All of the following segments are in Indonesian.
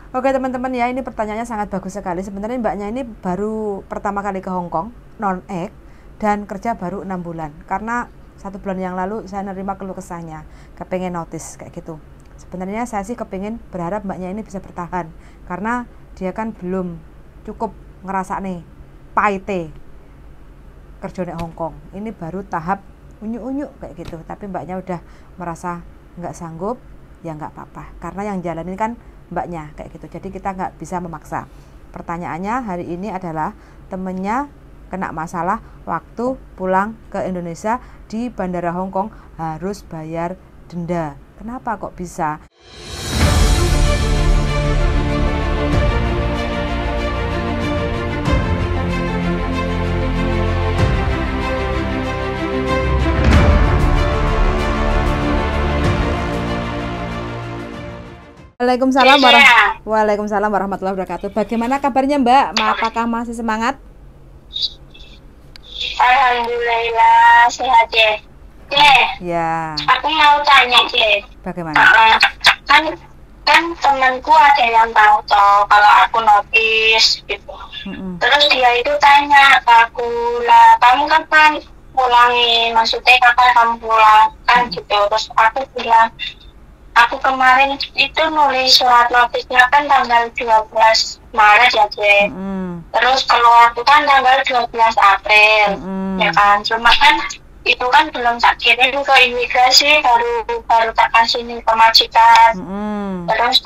Oke teman-teman ya, ini pertanyaannya sangat bagus sekali. Sebenarnya mbaknya ini baru pertama kali ke Hong Kong, non-ek, dan kerja baru 6 bulan. Karena 1 bulan yang lalu saya nerima keluh kesahnya, kepengen notice kayak gitu. Sebenarnya saya sih kepengen berharap mbaknya ini bisa bertahan, karena dia kan belum cukup ngerasa nih pahite kerja di Hong Kong. Ini baru tahap unyu-unyu kayak gitu. Tapi mbaknya udah merasa nggak sanggup, ya nggak apa-apa. Karena yang jalanin kan mbaknya kayak gitu, jadi kita nggak bisa memaksa. Pertanyaannya hari ini adalah temennya kena masalah waktu pulang ke Indonesia di Bandara Hong Kong harus bayar denda. Kenapa kok bisa? Waalaikumsalam warahmatullahi wabarakatuh. Bagaimana kabarnya Mbak? Apakah masih semangat? Alhamdulillah sehat ya. Ya. Aku mau tanya deh. Bagaimana? Kan temanku ada yang tahu toh kalau aku notice gitu. Terus dia itu tanya ke aku, lah kamu kapan pulangin? Maksudnya kapan kamu pulang kan gitu. Terus aku bilang, aku kemarin itu nulis surat notisnya kan tanggal 12 Maret ya Cek. Terus keluar itu kan tanggal 12 April ya kan. Cuma kan itu kan belum tak kirim ke imigrasi, baru tak kasih nih ke majikan. Terus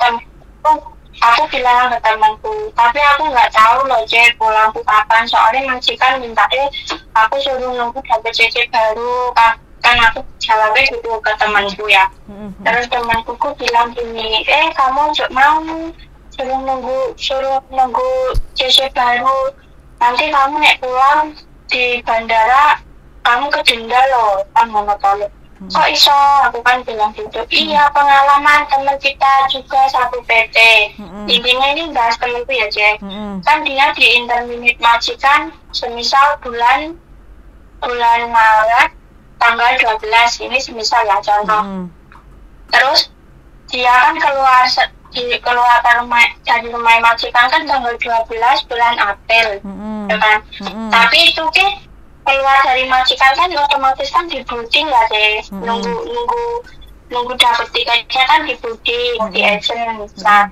aku bilang ke temanku, tapi aku nggak tahu loh Cek pulangku kapan, soalnya majikan minta aku suruh nunggu dapat CC baru kan aku jawabnya gitu ke temanku ya. Terus temanku bilang gini, kamu mau suruh nunggu CC baru, nanti kamu naik pulang di bandara kamu kedenda loh, kan monotoli. Kok iso? Aku kan bilang gitu. Iya, pengalaman teman kita juga satu PT. Intinya ini bahas temanku ya Cek. Kan dia di interminate majikan semisal bulan Maret tanggal 12 ini semisal ya contoh. Terus dia kan keluar dari rumah majikan kan tanggal 12 bulan April, ya kan? Tapi itu keluar dari majikan kan otomatis kan di boarding ya deh, nunggu dapet tiketnya kan di boarding, di agent. Nah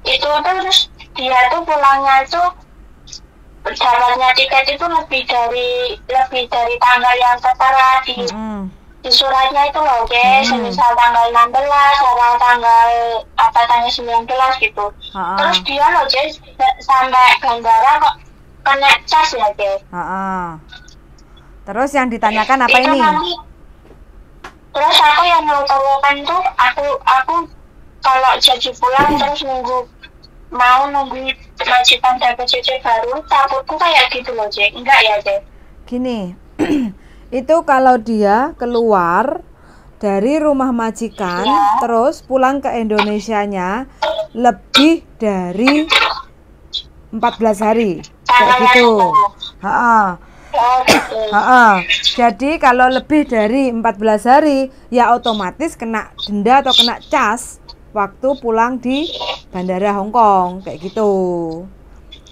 itu terus dia tuh pulangnya itu dapatnya tiket itu lebih dari tanggal yang tertera di suratnya itu loh guys, misal tanggal 16 atau tanggal 19 gitu. Terus dia loh guys sampai bandara kok kena cas ya guys. Terus yang ditanyakan apa itu ini? Terus aku yang mau tanyakan tuh aku kalau jadi pulang terus nunggu majikan dapat CC baru, takutku kayak gitu loh Cek. Enggak ya Cek? Gini, itu kalau dia keluar dari rumah majikan terus pulang ke Indonesianya lebih dari 14 hari kayak gitu. Jadi kalau lebih dari 14 hari ya otomatis kena denda atau kena cas waktu pulang di Bandara Hong Kong kayak gitu.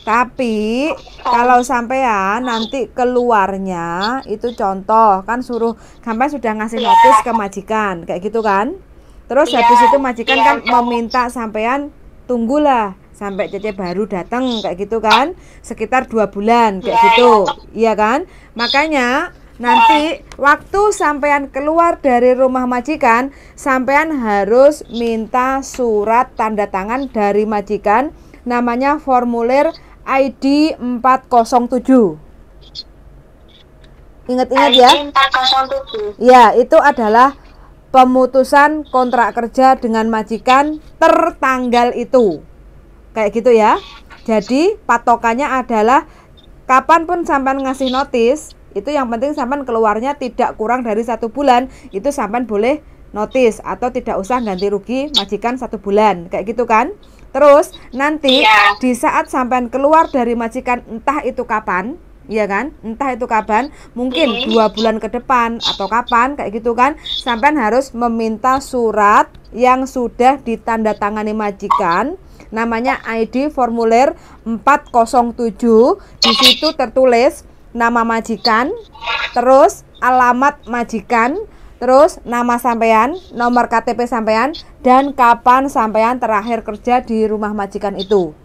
Tapi kalau sampean nanti keluarnya itu contoh kan suruh sampai sudah ngasih notis ke majikan kayak gitu kan. Terus habis itu majikan kan meminta sampean tunggulah sampai CC baru datang kayak gitu kan, sekitar 2 bulan kayak gitu, iya kan? Makanya nanti waktu sampean keluar dari rumah majikan, sampean harus minta surat tanda tangan dari majikan, namanya formulir ID 407. Ingat-ingat ya. ID 407. Ya, itu adalah pemutusan kontrak kerja dengan majikan tertanggal itu. Kayak gitu ya. Jadi patokannya adalah kapanpun sampean ngasih notis, itu yang penting sampean keluarnya tidak kurang dari 1 bulan, itu sampean boleh notis atau tidak usah ganti rugi majikan 1 bulan kayak gitu kan. Terus nanti di saat sampean keluar dari majikan entah itu kapan, iya kan, entah itu kapan, mungkin 2 bulan ke depan atau kapan kayak gitu kan, sampean harus meminta surat yang sudah ditandatangani majikan namanya ID formulir 407. Di situ tertulis nama majikan, terus alamat majikan, terus nama sampean, nomor KTP sampean, dan kapan sampean terakhir kerja di rumah majikan itu.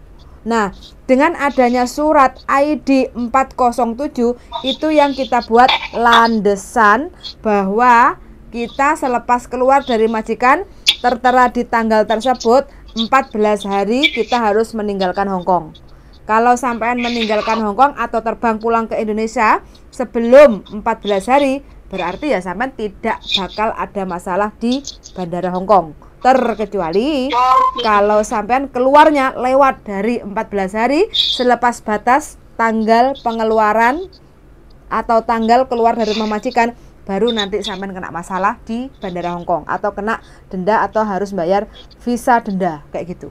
Nah, dengan adanya surat ID 407 itu yang kita buat landesan bahwa kita selepas keluar dari majikan tertera di tanggal tersebut 14 hari kita harus meninggalkan Hong Kong. Kalau sampean meninggalkan Hong Kong atau terbang pulang ke Indonesia sebelum 14 hari, berarti ya sampean tidak bakal ada masalah di Bandara Hong Kong. Terkecuali kalau sampean keluarnya lewat dari 14 hari selepas batas tanggal pengeluaran atau tanggal keluar dari rumah majikan, baru nanti sampean kena masalah di Bandara Hong Kong atau kena denda atau harus bayar visa denda kayak gitu.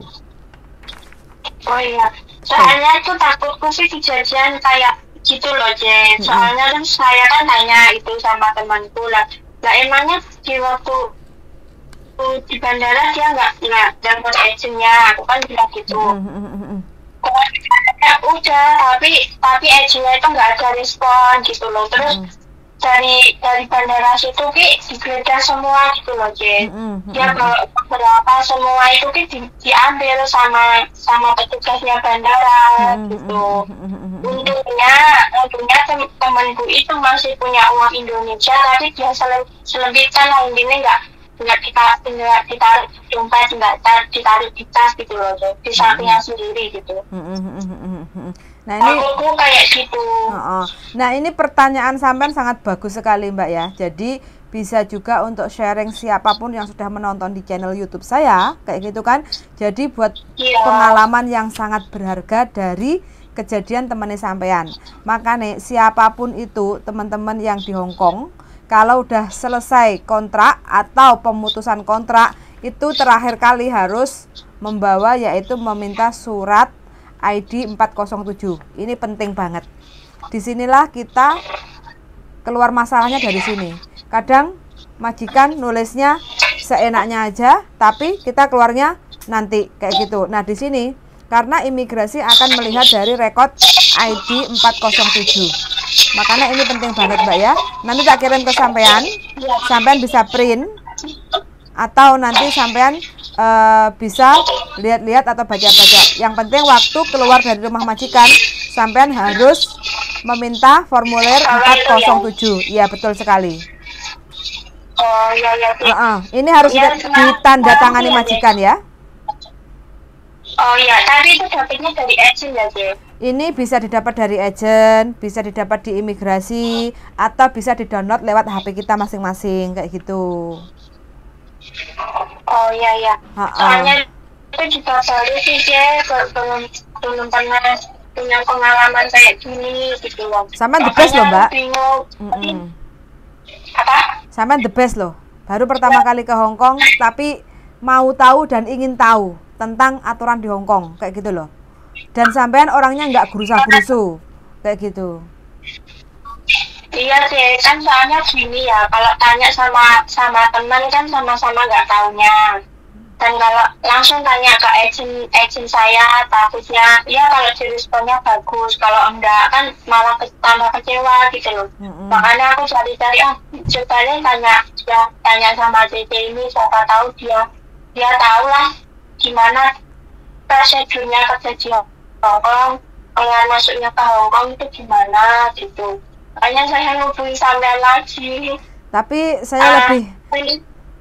Oh iya, soalnya tuh takutku sih kejadian kayak gitu loh, Jen. Soalnya kan saya kan tanya itu sama temanku lah. Lah emangnya di waktu di bandara dia nggak telepon agentnya, aku kan bilang gitu. Udah, tapi agentnya itu nggak ada respon gitu loh. Terus dari bandara situ digeledah semua gitu loh, Jen. Dia berapa semua itu diambil sama petugasnya bandara gitu. Untungnya temanku itu masih punya uang Indonesia, tapi dia selebihkan lah, intinya nggak ditaruh dompet, nggak ditaruh di tas gitu loh, di sampingnya sendiri gitu. Nah ini aku kayak gitu. Nah ini pertanyaan sampean sangat bagus sekali Mbak ya. Jadi bisa juga untuk sharing siapapun yang sudah menonton di channel YouTube saya kayak gitu kan. Jadi buat pengalaman yang sangat berharga dari kejadian temannya sampean. Makanya siapapun itu teman-teman yang di Hong Kong, kalau udah selesai kontrak atau pemutusan kontrak itu terakhir kali harus membawa yaitu meminta surat ID 407. Ini penting banget. Disinilah kita keluar masalahnya dari sini. Kadang majikan nulisnya seenaknya aja, tapi kita keluarnya nanti kayak gitu. Nah di sini karena imigrasi akan melihat dari rekod ID 407. Makanya ini penting banget Mbak ya. Nanti tak kirim ke sampean, sampean bisa print atau nanti sampean bisa lihat-lihat atau baca-baca. Yang penting waktu keluar dari rumah majikan, sampean harus meminta formulir 407. Iya betul sekali. Oh iya. Ini harus ditandatangani majikan ya. Oh iya, tapi itu dapatnya dari agent ya, Jen? Ini bisa didapat dari agent, bisa didapat di imigrasi, atau bisa di-download lewat HP kita masing-masing kayak gitu. Oh iya. Soalnya itu juga baru sih, Jen, belum pernah punya pengalaman kayak gini gitu loh. Sama the best loh, Mbak. Apa? Sama the best loh. Baru pertama kali ke Hong Kong, tapi mau tahu dan ingin tahu tentang aturan di Hong Kong kayak gitu loh. Dan sampean orangnya nggak gerusa-gerusu kayak gitu. Iya sih, kan soalnya gini ya, kalau tanya sama teman kan sama-sama nggak taunya. Dan kalau langsung tanya ke agent saya, takutnya ya kalau responnya bagus, kalau enggak kan malah tambah kecewa gitu loh. Makanya aku cari-cari, coba deh tanya sama CC ini, siapa tahu dia tahu lah gimana prosedurnya kerja di Hong Kong, keluar masuknya ke Hong Kong itu gimana gitu. Makanya saya hubungi sampean lagi. Tapi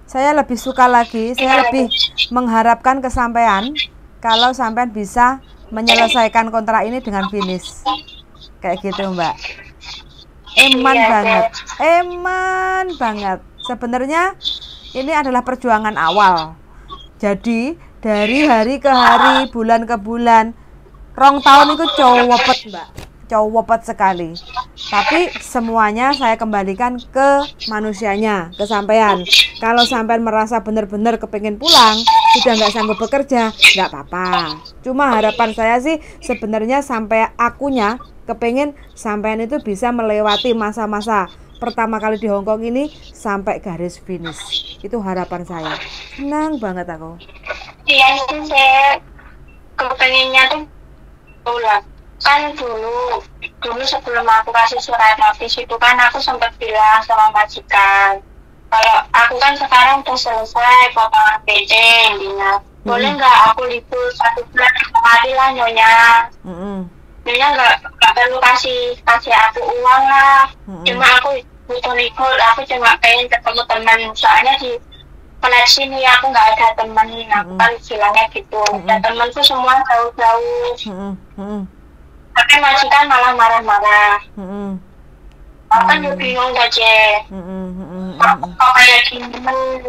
saya lebih suka lagi, saya lebih mengharapkan ke sampean kalau sampean bisa menyelesaikan kontrak ini dengan finish kayak gitu Mbak. Eman banget. Sebenarnya ini adalah perjuangan awal. Jadi dari hari ke hari, bulan ke bulan, rong tahun itu cowopet Mbak, cowopet sekali. Tapi semuanya saya kembalikan ke manusianya, ke sampean. Kalau sampean merasa benar-benar kepengen pulang, sudah nggak sanggup bekerja, nggak apa-apa. Cuma harapan saya sih sebenarnya sampai akunya kepengen sampean itu bisa melewati masa-masa pertama kali di Hong Kong ini sampai garis finish. Itu harapan saya. Senang banget aku. Iya sih. pengennya tuh pulang. Kan dulu sebelum aku kasih surat notis itu kan aku sempat bilang sama majikan, kalau aku kan sekarang udah selesai potongan PC intinya, boleh nggak aku libur 1 bulan sekali lah Nyonya. Nyonya nggak perlu kasih aku uang lah, cuma aku butuh libur, aku cuma pengen ketemu teman, soalnya di flat sini aku nggak ada teman, aku kan bilangnya gitu, dan temanku semua jauh-jauh. Tapi majikan malah marah-marah. Aku kan juga bingung aja. Kok kayak gini,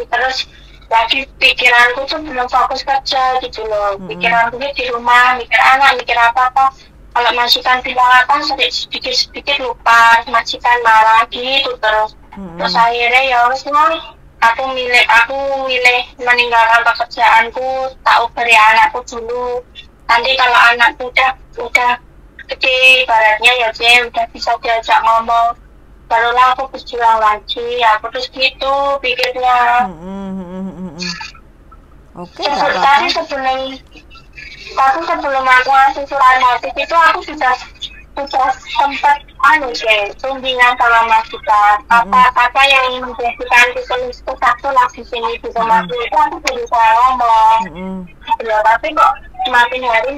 terus lagi pikiranku tuh belum fokus kerja gitu loh. Pikiranku di rumah, mikir anak, mikir apa-apa. Kalau majikan bilang apa, sedikit-sedikit lupa, majikan marah gitu terus. Terus akhirnya ya harus aku milih meninggalkan pekerjaanku, tak uberi anakku dulu. Nanti kalau anakku udah gede, ibaratnya ya dia udah bisa diajak ngomong, barulah aku berjuang lagi. Aku terus gitu pikirnya. Oke, tapi sebelum aku ngasih surat notif itu aku sudah sempat tunjingan sama majikan apa yang menjadikan kesatu lah di sini di rumahku itu aku berusaha ngomong. Ya, tapi kok makin hari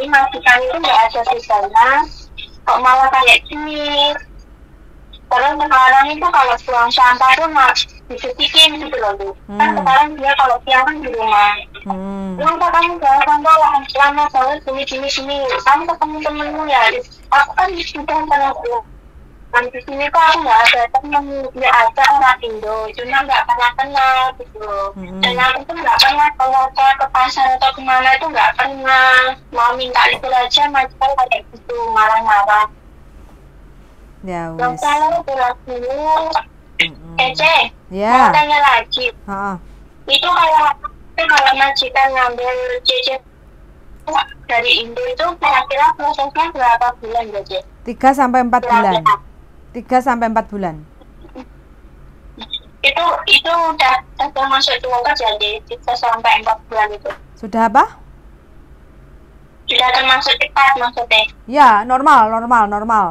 majikan itu nggak ada sisanya, kok malah kayak gini. Terus sekarang itu kalau buang sampah tuh dicetikin gitu loh tuh. Kan sekarang dia kalau siang kan di rumah. Kenapa kamu buang sampah lama banget sini. Kamu ketemu temenmu ya. Aku kan sudah pernah pulang di sini kok aku nggak ada temen, ya ada orang Indo, cuma nggak pernah kenal gitu loh. Dan aku tuh nggak pernah kalau ke pasar atau kemana itu nggak pernah. Mau minta libur aja majikan kayak gitu, marah-marah. Ya wis. Kalau pulang dulu, Ece, ya. mau tanya lagi. Itu kalau majikan ngambil CC dari Indo itu kira-kira prosesnya berapa bulan, Ece? 3 sampai 4 bulan. 3 sampai 4 bulan. Itu udah masuk tugas jadi 3 sampai 4 bulan itu. Sudah apa? Sudah termasuk cepat maksudnya. Ya, normal,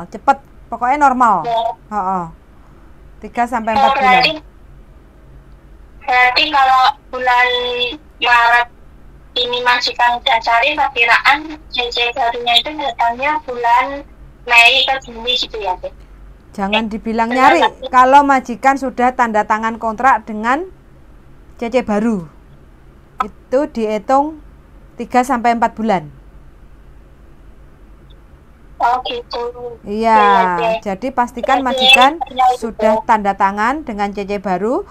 cepat. Pokoknya normal. 3 sampai 4 bulan. Berarti kalau bulan Maret ini majikan udah cari, perkiraan CC barunya itu datangnya bulan Mei ke Juni gitu ya, Teh? Jangan dibilang nyari kalau majikan sudah tanda tangan kontrak dengan CC baru. Itu dihitung 3 sampai 4 bulan. Oh gitu. Iya, jadi pastikan majikan sudah tanda tangan dengan CC baru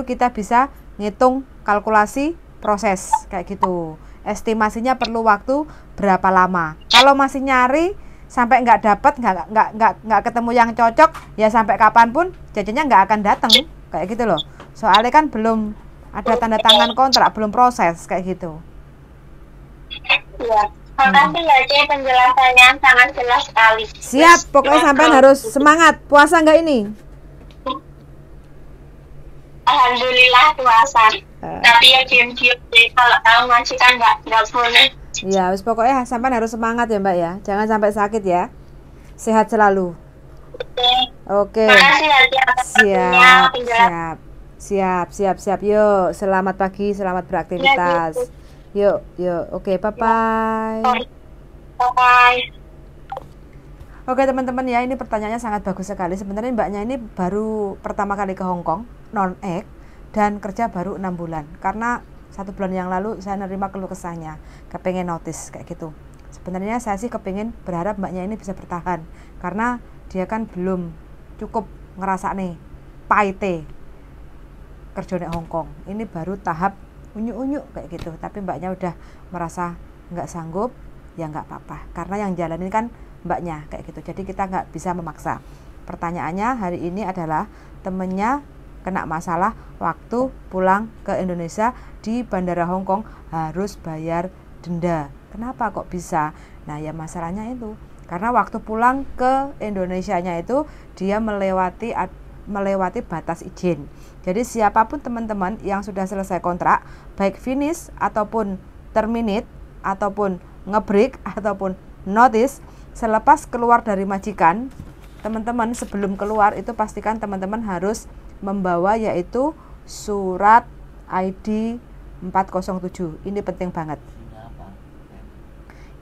kita bisa ngitung kalkulasi proses kayak gitu. Estimasinya perlu waktu berapa lama. Kalau masih nyari sampai nggak dapat, nggak ketemu yang cocok, ya sampai kapanpun CC-nya nggak akan datang kayak gitu loh. Soalnya kan belum ada tanda tangan kontrak, belum proses kayak gitu. Iya. Makasih ya Cek, penjelasannya sangat jelas sekali. Siap, pokoknya sampean harus semangat. Puasa nggak ini? Alhamdulillah puasa. Tapi ya diam-diam kalau tahu majikan nggak boleh. Ya, pokoknya sampean harus semangat ya Mbak ya. Jangan sampai sakit ya. Sehat selalu. Oke. Makasih ya Cek. Siap. Yuk, selamat pagi, selamat beraktivitas. Yuk, oke, bye-bye. Oke teman-teman ya, ini pertanyaannya sangat bagus sekali. Sebenarnya mbaknya ini baru pertama kali ke Hong Kong, non-ek, dan kerja baru 6 bulan. Karena 1 bulan yang lalu saya nerima keluh kesahnya, kepengen notice kayak gitu. Sebenarnya saya sih kepengen berharap mbaknya ini bisa bertahan, karena dia kan belum cukup ngerasa nih pahite kerja di Hong Kong. Ini baru tahap unyu-unyu kayak gitu, tapi mbaknya udah merasa nggak sanggup, ya nggak apa-apa, karena yang jalanin kan mbaknya kayak gitu, jadi kita nggak bisa memaksa. Pertanyaannya hari ini adalah temennya kena masalah waktu pulang ke Indonesia di Bandara Hong Kong harus bayar denda. Kenapa kok bisa? Nah ya masalahnya itu karena waktu pulang ke Indonesianya itu dia melewati batas izin. Jadi siapapun teman-teman yang sudah selesai kontrak, baik finish ataupun terminate ataupun ngebreak ataupun notice selepas keluar dari majikan, teman-teman sebelum keluar itu pastikan teman-teman harus membawa yaitu surat ID 407. Ini penting banget.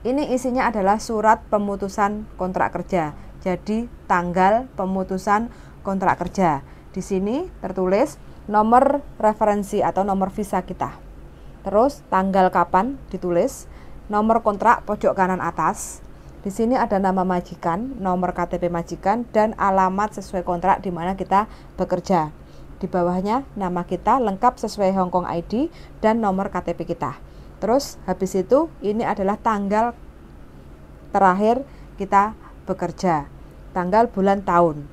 Ini isinya adalah surat pemutusan kontrak kerja. Jadi tanggal pemutusan kontrak kerja. Di sini tertulis nomor referensi atau nomor visa kita. Terus tanggal kapan ditulis, nomor kontrak pojok kanan atas. Di sini ada nama majikan, nomor KTP majikan, dan alamat sesuai kontrak di mana kita bekerja. Di bawahnya nama kita lengkap sesuai Hong Kong ID dan nomor KTP kita. Terus habis itu ini adalah tanggal terakhir kita bekerja, tanggal, bulan, tahun.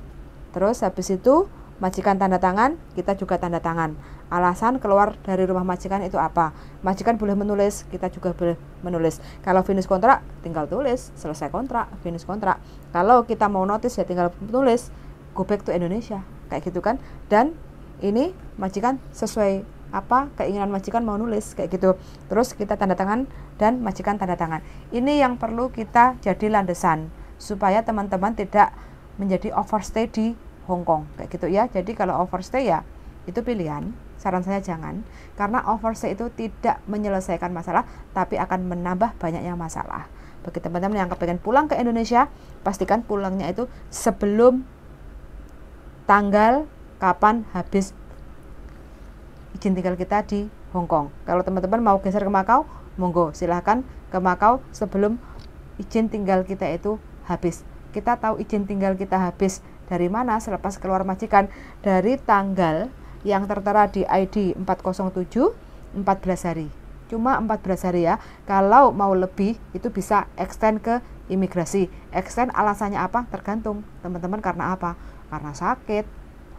Terus habis itu majikan tanda tangan, kita juga tanda tangan. Alasan keluar dari rumah majikan itu apa? Majikan boleh menulis, kita juga boleh menulis. Kalau finish kontrak, tinggal tulis, selesai kontrak, finish kontrak. Kalau kita mau notice ya tinggal tulis, go back to Indonesia, kayak gitu kan. Dan ini majikan sesuai apa keinginan majikan mau nulis, kayak gitu. Terus kita tanda tangan dan majikan tanda tangan. Ini yang perlu kita jadi landasan supaya teman-teman tidak menjadi overstay di Hong Kong, kayak gitu ya. Jadi kalau overstay ya itu pilihan, saran saya jangan, karena overstay itu tidak menyelesaikan masalah tapi akan menambah banyaknya masalah. Bagi teman-teman yang kepengen pulang ke Indonesia, pastikan pulangnya itu sebelum tanggal kapan habis izin tinggal kita di Hong Kong. Kalau teman-teman mau geser ke Makau, monggo silahkan ke Makau sebelum izin tinggal kita itu habis. Kita tahu izin tinggal kita habis dari mana selepas keluar majikan, dari tanggal yang tertera di ID 407, 14 hari. Cuma 14 hari ya. Kalau mau lebih itu bisa extend ke imigrasi. Extend alasannya apa? Tergantung teman-teman karena apa? Karena sakit,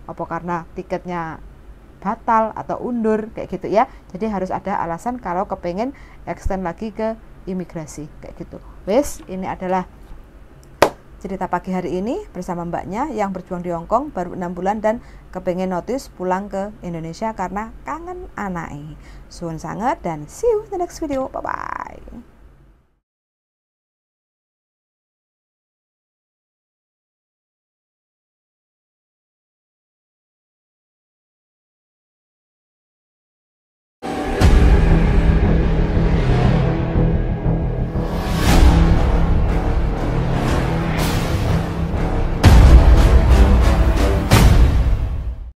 apa karena tiketnya batal atau undur, kayak gitu ya. Jadi harus ada alasan kalau kepengen extend lagi ke imigrasi, kayak gitu. Wes, ini adalah cerita pagi hari ini bersama mbaknya yang berjuang di Hong Kong baru 6 bulan dan kepengen notice pulang ke Indonesia karena kangen anaknya. Suwun sangat dan see you in the next video. Bye bye.